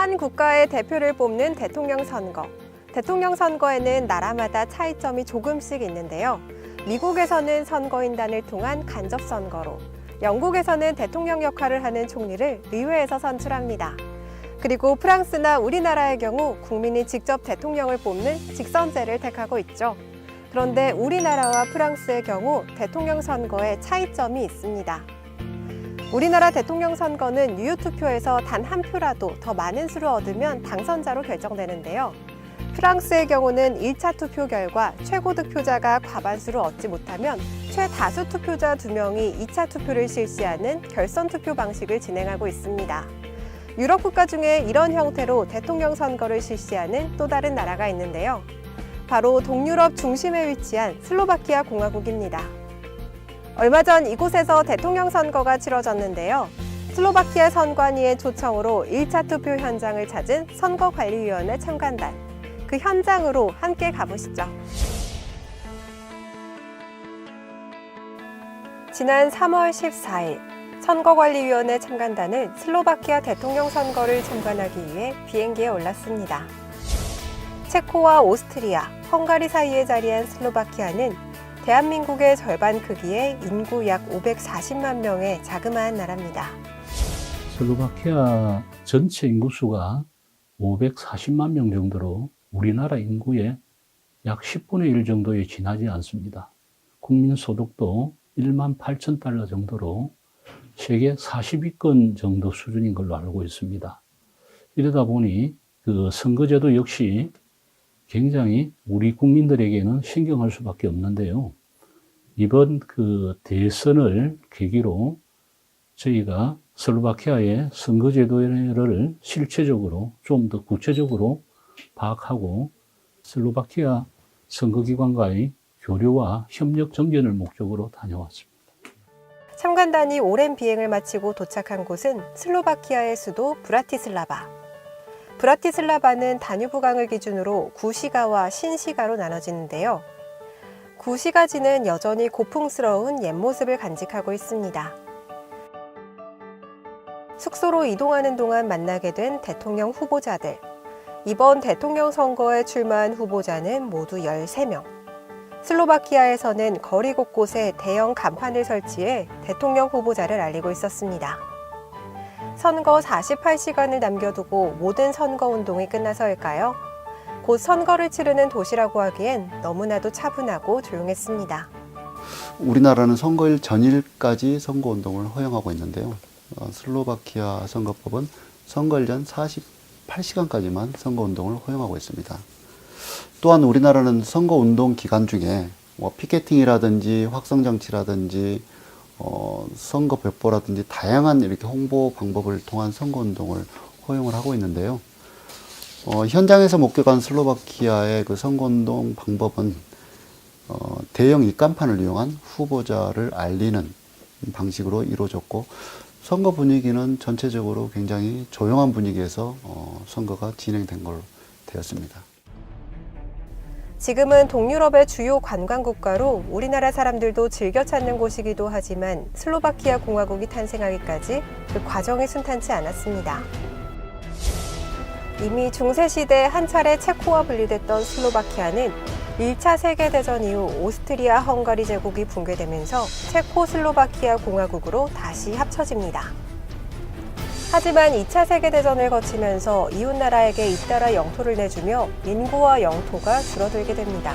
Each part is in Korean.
한 국가의 대표를 뽑는 대통령 선거. 대통령 선거에는 나라마다 차이점이 조금씩 있는데요. 미국에서는 선거인단을 통한 간접 선거로, 영국에서는 대통령 역할을 하는 총리를 의회에서 선출합니다. 그리고 프랑스나 우리나라의 경우 국민이 직접 대통령을 뽑는 직선제를 택하고 있죠. 그런데 우리나라와 프랑스의 경우 대통령 선거에 차이점이 있습니다. 우리나라 대통령 선거는 유효투표에서 단 한 표라도 더 많은 수를 얻으면 당선자로 결정되는데요. 프랑스의 경우는 1차 투표 결과 최고 득표자가 과반수를 얻지 못하면 최다수 투표자 2명이 2차 투표를 실시하는 결선 투표 방식을 진행하고 있습니다. 유럽 국가 중에 이런 형태로 대통령 선거를 실시하는 또 다른 나라가 있는데요. 바로 동유럽 중심에 위치한 슬로바키아 공화국입니다. 얼마 전 이곳에서 대통령 선거가 치러졌는데요. 슬로바키아 선관위의 초청으로 1차 투표 현장을 찾은 선거관리위원회 참관단. 그 현장으로 함께 가보시죠. 지난 3월 14일 선거관리위원회 참관단은 슬로바키아 대통령 선거를 참관하기 위해 비행기에 올랐습니다. 체코와 오스트리아, 헝가리 사이에 자리한 슬로바키아는 대한민국의 절반 크기의 인구 약 540만 명의 자그마한 나라입니다. 슬로바키아 전체 인구수가 540만 명 정도로 우리나라 인구의 약 10분의 1 정도에 지나지 않습니다. 국민 소득도 1만 8천 달러 정도로 세계 40위권 정도 수준인 걸로 알고 있습니다. 이러다 보니 그 선거제도 역시 굉장히 우리 국민들에게는 신경할 수밖에 없는데요. 이번 그 대선을 계기로 저희가 슬로바키아의 선거제도를 실체적으로 좀 더 구체적으로 파악하고 슬로바키아 선거기관과의 교류와 협력 정전을 목적으로 다녀왔습니다. 참관단이 오랜 비행을 마치고 도착한 곳은 슬로바키아의 수도 브라티슬라바. 브라티슬라바는 다뉴브강을 기준으로 구시가와 신시가로 나눠지는데요. 구시가지는 여전히 고풍스러운 옛 모습을 간직하고 있습니다. 숙소로 이동하는 동안 만나게 된 대통령 후보자들. 이번 대통령 선거에 출마한 후보자는 모두 13명. 슬로바키아에서는 거리 곳곳에 대형 간판을 설치해 대통령 후보자를 알리고 있었습니다. 선거 48시간을 남겨두고 모든 선거운동이 끝나서일까요? 곧 선거를 치르는 도시라고 하기엔 너무나도 차분하고 조용했습니다. 우리나라는 선거일 전일까지 선거운동을 허용하고 있는데요. 슬로바키아 선거법은 선거일 전 48시간까지만 선거운동을 허용하고 있습니다. 또한 우리나라는 선거운동 기간 중에 피켓팅이라든지 확성장치라든지 선거 벽보라든지 다양한 이렇게 홍보 방법을 통한 선거운동을 허용을 하고 있는데요. 현장에서 목격한 슬로바키아의 그 선거운동 방법은 대형 입간판을 이용한 후보자를 알리는 방식으로 이루어졌고 선거 분위기는 전체적으로 굉장히 조용한 분위기에서 선거가 진행된 걸로 되었습니다. 지금은 동유럽의 주요 관광국가로 우리나라 사람들도 즐겨 찾는 곳이기도 하지만 슬로바키아 공화국이 탄생하기까지 그 과정이 순탄치 않았습니다. 이미 중세시대 한 차례 체코와 분리됐던 슬로바키아는 1차 세계대전 이후 오스트리아 헝가리 제국이 붕괴되면서 체코슬로바키아 공화국으로 다시 합쳐집니다. 하지만 2차 세계대전을 거치면서 이웃나라에게 잇따라 영토를 내주며 인구와 영토가 줄어들게 됩니다.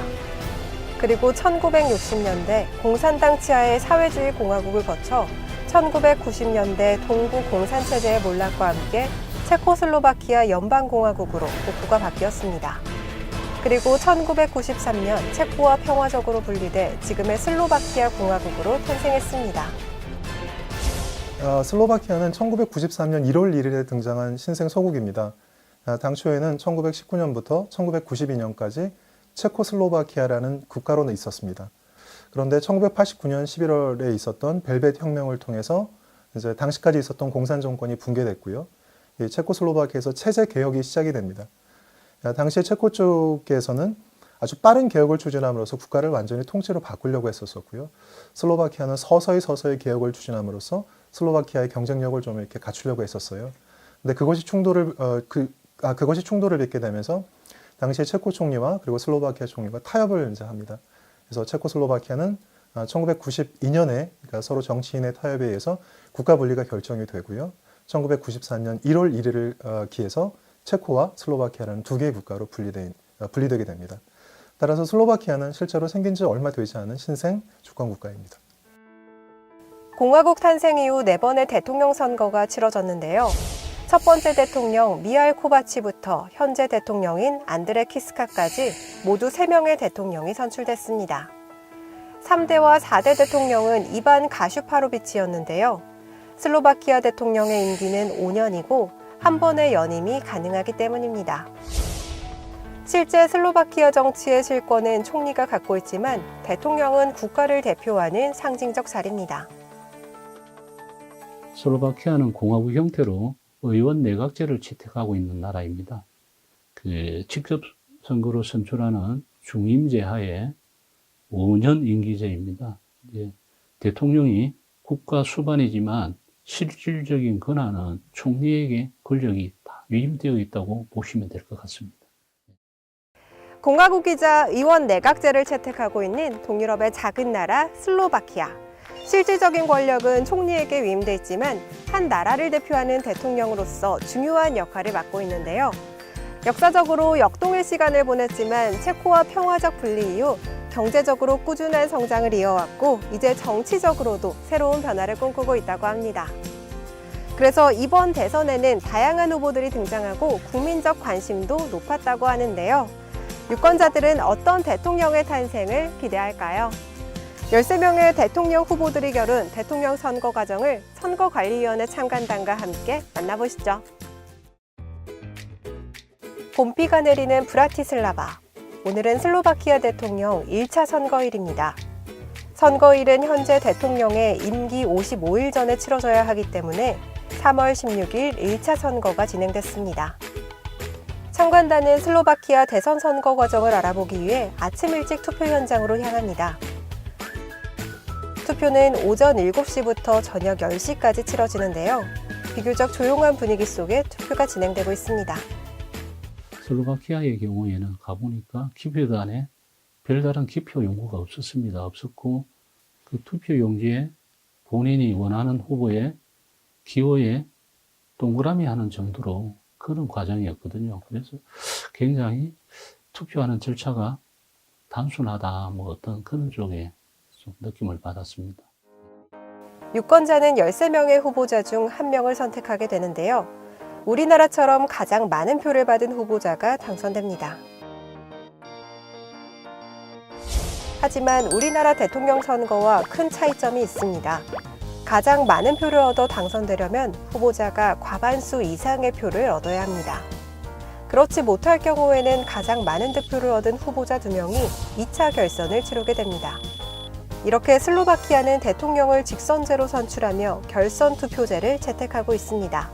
그리고 1960년대 공산당 치하의 사회주의 공화국을 거쳐 1990년대 동구 공산체제의 몰락과 함께 체코슬로바키아 연방공화국으로 국부가 바뀌었습니다. 그리고 1993년 체코와 평화적으로 분리돼 지금의 슬로바키아 공화국으로 탄생했습니다. 슬로바키아는 1993년 1월 1일에 등장한 신생 소국입니다. 당초에는 1919년부터 1992년까지 체코슬로바키아라는 국가로는 있었습니다. 그런데 1989년 11월에 있었던 벨벳 혁명을 통해서 이제 당시까지 있었던 공산 정권이 붕괴됐고요. 체코슬로바키아에서 체제 개혁이 시작이 됩니다. 당시에 체코 쪽에서는 아주 빠른 개혁을 추진함으로써 국가를 완전히 통째로 바꾸려고 했었고요. 슬로바키아는 서서히 개혁을 추진함으로써 슬로바키아의 경쟁력을 좀 이렇게 갖추려고 했었어요. 근데 그것이 충돌을 그것이 충돌을 빚게 되면서 당시 체코 총리와 그리고 슬로바키아 총리가 타협을 이제 합니다. 그래서 체코슬로바키아는 1992년에 그러니까 서로 정치인의 타협에 의해서 국가 분리가 결정이 되고요. 1994년 1월 1일을 기해서 체코와 슬로바키아라는 두 개의 국가로 분리되게 됩니다. 따라서 슬로바키아는 실제로 생긴 지 얼마 되지 않은 신생 주권 국가입니다. 공화국 탄생 이후 4번의 대통령 선거가 치러졌는데요. 첫 번째 대통령 미하일 코바치부터 현재 대통령인 안드레 키스카까지 모두 3명의 대통령이 선출됐습니다. 3대와 4대 대통령은 이반 가슈파로비치였는데요. 슬로바키아 대통령의 임기는 5년이고 한 번의 연임이 가능하기 때문입니다. 실제 슬로바키아 정치의 실권은 총리가 갖고 있지만 대통령은 국가를 대표하는 상징적 자리입니다. 슬로바키아는 공화국 형태로 의원 내각제를 채택하고 있는 나라입니다. 직접 선거로 선출하는 중임제 하에 5년 임기제입니다. 대통령이 국가 수반이지만 실질적인 권한은 총리에게 권력이 다 위임되어 있다고 보시면 될 것 같습니다. 공화국이자 의원 내각제를 채택하고 있는 동유럽의 작은 나라 슬로바키아. 실질적인 권력은 총리에게 위임돼 있지만 한 나라를 대표하는 대통령으로서 중요한 역할을 맡고 있는데요. 역사적으로 역동의 시간을 보냈지만 체코와 평화적 분리 이후 경제적으로 꾸준한 성장을 이어왔고 이제 정치적으로도 새로운 변화를 꿈꾸고 있다고 합니다. 그래서 이번 대선에는 다양한 후보들이 등장하고 국민적 관심도 높았다고 하는데요. 유권자들은 어떤 대통령의 탄생을 기대할까요? 13명의 대통령 후보들이 겨룬 대통령 선거 과정을 선거관리위원회 참관단과 함께 만나보시죠. 봄비가 내리는 브라티슬라바. 오늘은 슬로바키아 대통령 1차 선거일입니다. 선거일은 현재 대통령의 임기 55일 전에 치러져야 하기 때문에 3월 16일 1차 선거가 진행됐습니다. 참관단은 슬로바키아 대선 선거 과정을 알아보기 위해 아침 일찍 투표 현장으로 향합니다. 투표는 오전 7시부터 저녁 10시까지 치러지는데요. 비교적 조용한 분위기 속에 투표가 진행되고 있습니다. 슬로바키아의 경우에는 가보니까 기표단에 별다른 기표 용구가 없었고 그 투표 용지에 본인이 원하는 후보의 기호에 동그라미 하는 정도로 그런 과정이었거든요. 그래서 굉장히 투표하는 절차가 단순하다, 어떤 그런 쪽에 좀 느낌을 받았습니다. 유권자는 13명의 후보자 중 1명을 선택하게 되는데요. 우리나라처럼 가장 많은 표를 받은 후보자가 당선됩니다. 하지만 우리나라 대통령 선거와 큰 차이점이 있습니다. 가장 많은 표를 얻어 당선되려면 후보자가 과반수 이상의 표를 얻어야 합니다. 그렇지 못할 경우에는 가장 많은 득표를 얻은 후보자 2명이 2차 결선을 치르게 됩니다. 이렇게 슬로바키아는 대통령을 직선제로 선출하며 결선 투표제를 채택하고 있습니다.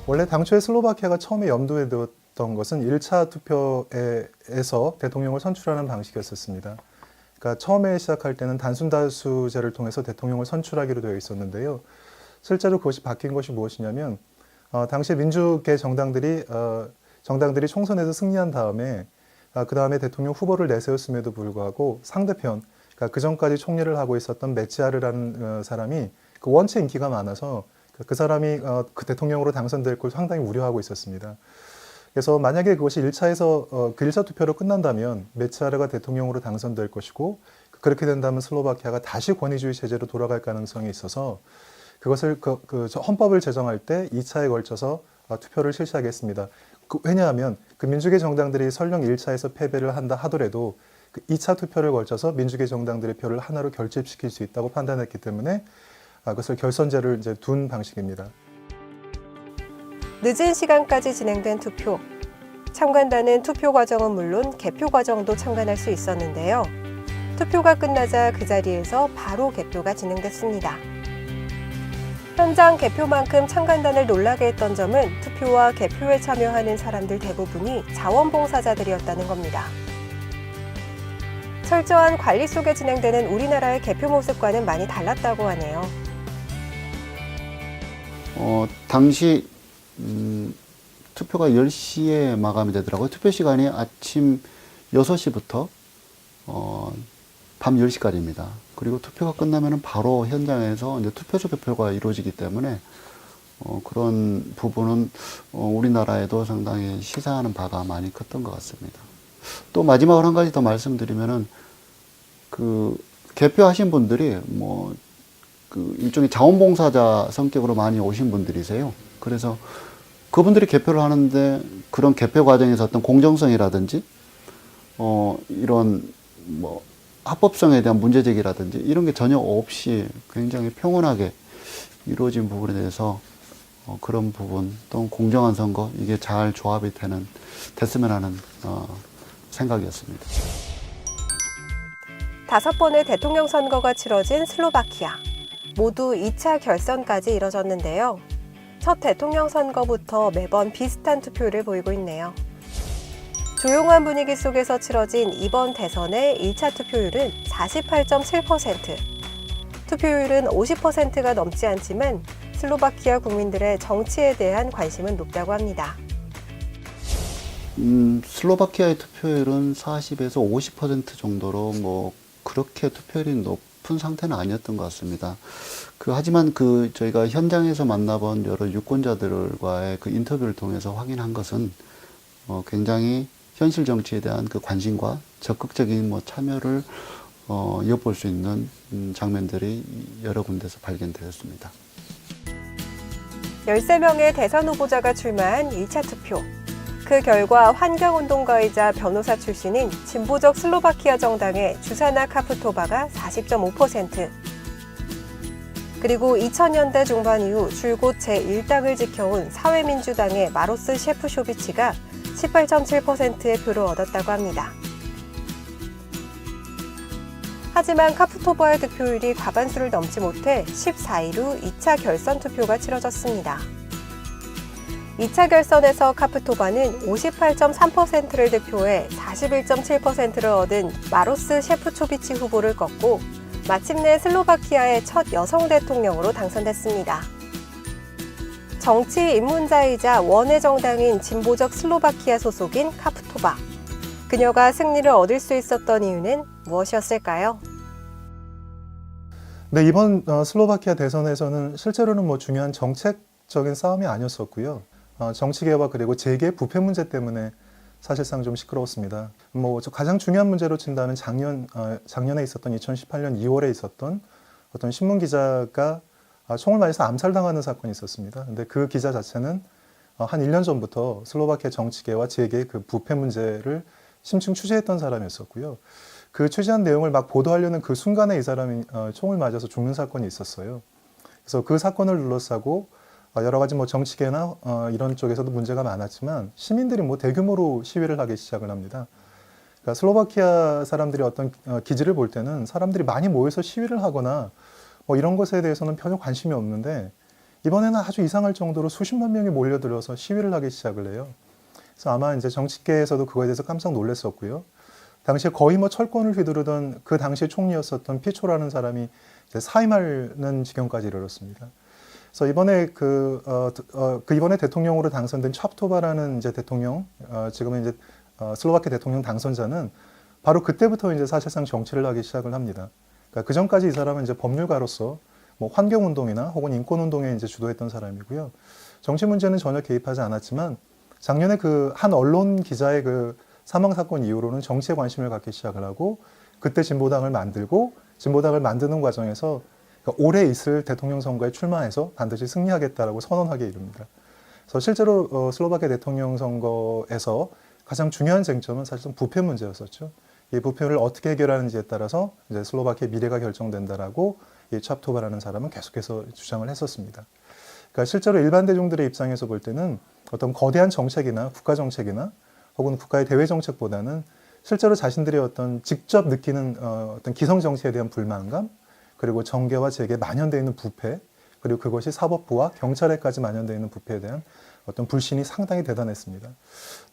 원래 당초에 슬로바키아가 처음에 염두에 두었던 것은 1차 투표에서 대통령을 선출하는 방식이었습니다. 그러니까 처음에 시작할 때는 단순다수제를 통해서 대통령을 선출하기로 되어 있었는데요. 실제로 그것이 바뀐 것이 무엇이냐면 당시 민주계 정당들이 총선에서 승리한 다음에 그 다음에 대통령 후보를 내세웠음에도 불구하고 상대편, 그러니까 그 전까지 총리를 하고 있었던 메치아르라는 사람이 그 원체 인기가 많아서 그 사람이 그 대통령으로 당선될 걸 상당히 우려하고 있었습니다. 그래서 만약에 그것이 1차에서 그 1차 투표로 끝난다면 메치아르가 대통령으로 당선될 것이고 그렇게 된다면 슬로바키아가 다시 권위주의 체제로 돌아갈 가능성이 있어서 그것을 헌법을 제정할 때 2차에 걸쳐서 투표를 실시하게 했습니다. 왜냐하면 그 민주계 정당들이 설령 1차에서 패배를 한다 하더라도 그 2차 투표를 걸쳐서 민주계 정당들의 표를 하나로 결집시킬 수 있다고 판단했기 때문에 그것을 결선제를 이제 둔 방식입니다. 늦은 시간까지 진행된 투표. 참관단은 투표 과정은 물론 개표 과정도 참관할 수 있었는데요. 투표가 끝나자 그 자리에서 바로 개표가 진행됐습니다. 현장 개표만큼 참관단을 놀라게 했던 점은 투표와 개표에 참여하는 사람들 대부분이 자원봉사자들이었다는 겁니다. 철저한 관리 속에 진행되는 우리나라의 개표 모습과는 많이 달랐다고 하네요. 당시 투표가 10시에 마감이 되더라고요. 투표 시간이 아침 6시부터 밤 10시까지입니다. 그리고 투표가 끝나면은 바로 현장에서 이제 투표소 개표가 이루어지기 때문에 그런 부분은 우리나라에도 상당히 시사하는 바가 많이 컸던 것 같습니다. 또 마지막으로 한 가지 더 말씀드리면은 그 개표하신 분들이 그 일종의 자원봉사자 성격으로 많이 오신 분들이세요. 그래서 그분들이 개표를 하는데 그런 개표 과정에서 어떤 공정성이라든지 이런 합법성에 대한 문제제기라든지 이런 게 전혀 없이 굉장히 평온하게 이루어진 부분에 대해서 그런 부분 또 공정한 선거 이게 잘 조합이 됐으면 하는 생각이었습니다. 5번의 대통령 선거가 치러진 슬로바키아. 모두 2차 결선까지 이뤄졌는데요. 첫 대통령 선거부터 매번 비슷한 투표를 보이고 있네요. 조용한 분위기 속에서 치러진 이번 대선의 1차 투표율은 48.7%. 투표율은 50%가 넘지 않지만 슬로바키아 국민들의 정치에 대한 관심은 높다고 합니다. 슬로바키아의 투표율은 40에서 50% 정도로 그렇게 투표율이 높은 상태는 아니었던 것 같습니다. 하지만 저희가 현장에서 만나본 여러 유권자들과의 그 인터뷰를 통해서 확인한 것은 굉장히 현실 정치에 대한 그 관심과 적극적인 참여를 엿볼 수 있는 장면들이 여러 군데서 발견되었습니다. 13명의 대선 후보자가 출마한 1차 투표. 그 결과 환경운동가이자 변호사 출신인 진보적 슬로바키아 정당의 주사나 카프토바가 40.5%, 그리고 2000년대 중반 이후 줄곧 제1당을 지켜온 사회민주당의 마로스 셰프쇼비치가 18.7%의 표를 얻었다고 합니다. 하지만 카프토바의 득표율이 과반수를 넘지 못해 14일 후 2차 결선 투표가 치러졌습니다. 2차 결선에서 카프토바는 58.3%를 득표해 41.7%를 얻은 마로스 셰프초비치 후보를 꺾고 마침내 슬로바키아의 첫 여성 대통령으로 당선됐습니다. 정치 입문자이자 원외 정당인 진보적 슬로바키아 소속인 카프토바. 그녀가 승리를 얻을 수 있었던 이유는 무엇이었을까요? 네, 이번 슬로바키아 대선에서는 실제로는 중요한 정책적인 싸움이 아니었었고요. 정치개와 그리고 재계 부패 문제 때문에 사실상 좀 시끄러웠습니다. 가장 중요한 문제로 친다면 작년에 있었던 2018년 2월에 있었던 어떤 신문 기자가 총을 맞아서 암살당하는 사건이 있었습니다. 근데 그 기자 자체는 한 1년 전부터 슬로바키아 정치계와 재계의 그 부패 문제를 심층 취재했던 사람이었었고요. 그 취재한 내용을 막 보도하려는 그 순간에 이 사람이 총을 맞아서 죽는 사건이 있었어요. 그래서 그 사건을 둘러싸고 여러 가지 정치계나 이런 쪽에서도 문제가 많았지만 시민들이 대규모로 시위를 하기 시작을 합니다. 그러니까 슬로바키아 사람들이 어떤 기지를 볼 때는 사람들이 많이 모여서 시위를 하거나 이런 것에 대해서는 전혀 관심이 없는데 이번에는 아주 이상할 정도로 수십만 명이 몰려들어서 시위를 하기 시작을 해요. 그래서 아마 이제 정치계에서도 그거에 대해서 깜짝 놀랐었고요. 당시에 거의 철권을 휘두르던 그 당시 총리였었던 피초라는 사람이 이제 사임하는 지경까지 이르렀습니다. 그래서 이번에 이번에 대통령으로 당선된 차프토바라는 이제 대통령, 지금은 이제 슬로바키아 대통령 당선자는 바로 그때부터 이제 사실상 정치를 하기 시작을 합니다. 그러니까 그 전까지 이 사람은 이제 법률가로서 환경운동이나 혹은 인권운동에 이제 주도했던 사람이고요. 정치 문제는 전혀 개입하지 않았지만 작년에 한 언론 기자의 사망 사건 이후로는 정치에 관심을 갖기 시작을 하고 그때 진보당을 만들고 진보당을 만드는 과정에서 올해 있을 대통령 선거에 출마해서 반드시 승리하겠다라고 선언하게 이릅니다. 그래서 실제로 슬로바키아 대통령 선거에서 가장 중요한 쟁점은 사실상 부패 문제였었죠. 이 부패를 어떻게 해결하는지에 따라서 이제 슬로바키아의 미래가 결정된다라고 이 차프토바라는 사람은 계속해서 주장을 했었습니다. 그러니까 실제로 일반 대중들의 입장에서 볼 때는 어떤 거대한 정책이나 국가 정책이나 혹은 국가의 대외 정책보다는 실제로 자신들이 직접 느끼는 어떤 기성 정치에 대한 불만감, 그리고 정계와 재계에 만연되어 있는 부패, 그리고 그것이 사법부와 경찰에까지 만연되어 있는 부패에 대한 어떤 불신이 상당히 대단했습니다.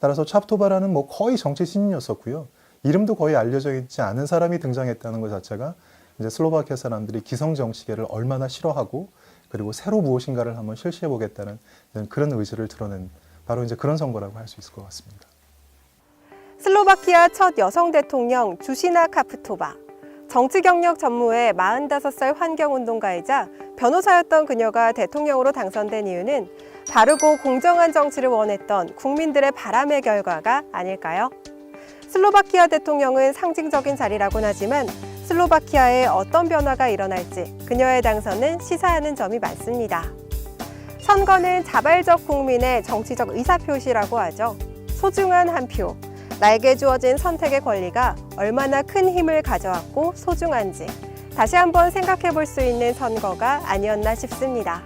따라서 차프토바라는 거의 정치 신인이었었고요. 이름도 거의 알려져 있지 않은 사람이 등장했다는 것 자체가 이제 슬로바키아 사람들이 기성 정치계를 얼마나 싫어하고 그리고 새로 무엇인가를 한번 실시해 보겠다는 그런 의지를 드러낸 바로 이제 그런 선거라고 할 수 있을 것 같습니다. 슬로바키아 첫 여성 대통령 주시나 카프토바. 정치 경력 전무의 45살 환경운동가이자 변호사였던 그녀가 대통령으로 당선된 이유는 바르고 공정한 정치를 원했던 국민들의 바람의 결과가 아닐까요? 슬로바키아 대통령은 상징적인 자리라고는 하지만 슬로바키아에 어떤 변화가 일어날지 그녀의 당선은 시사하는 점이 많습니다. 선거는 자발적 국민의 정치적 의사표시라고 하죠. 소중한 한 표. 나에게 주어진 선택의 권리가 얼마나 큰 힘을 가져왔고 소중한지 다시 한번 생각해 볼 수 있는 선거가 아니었나 싶습니다.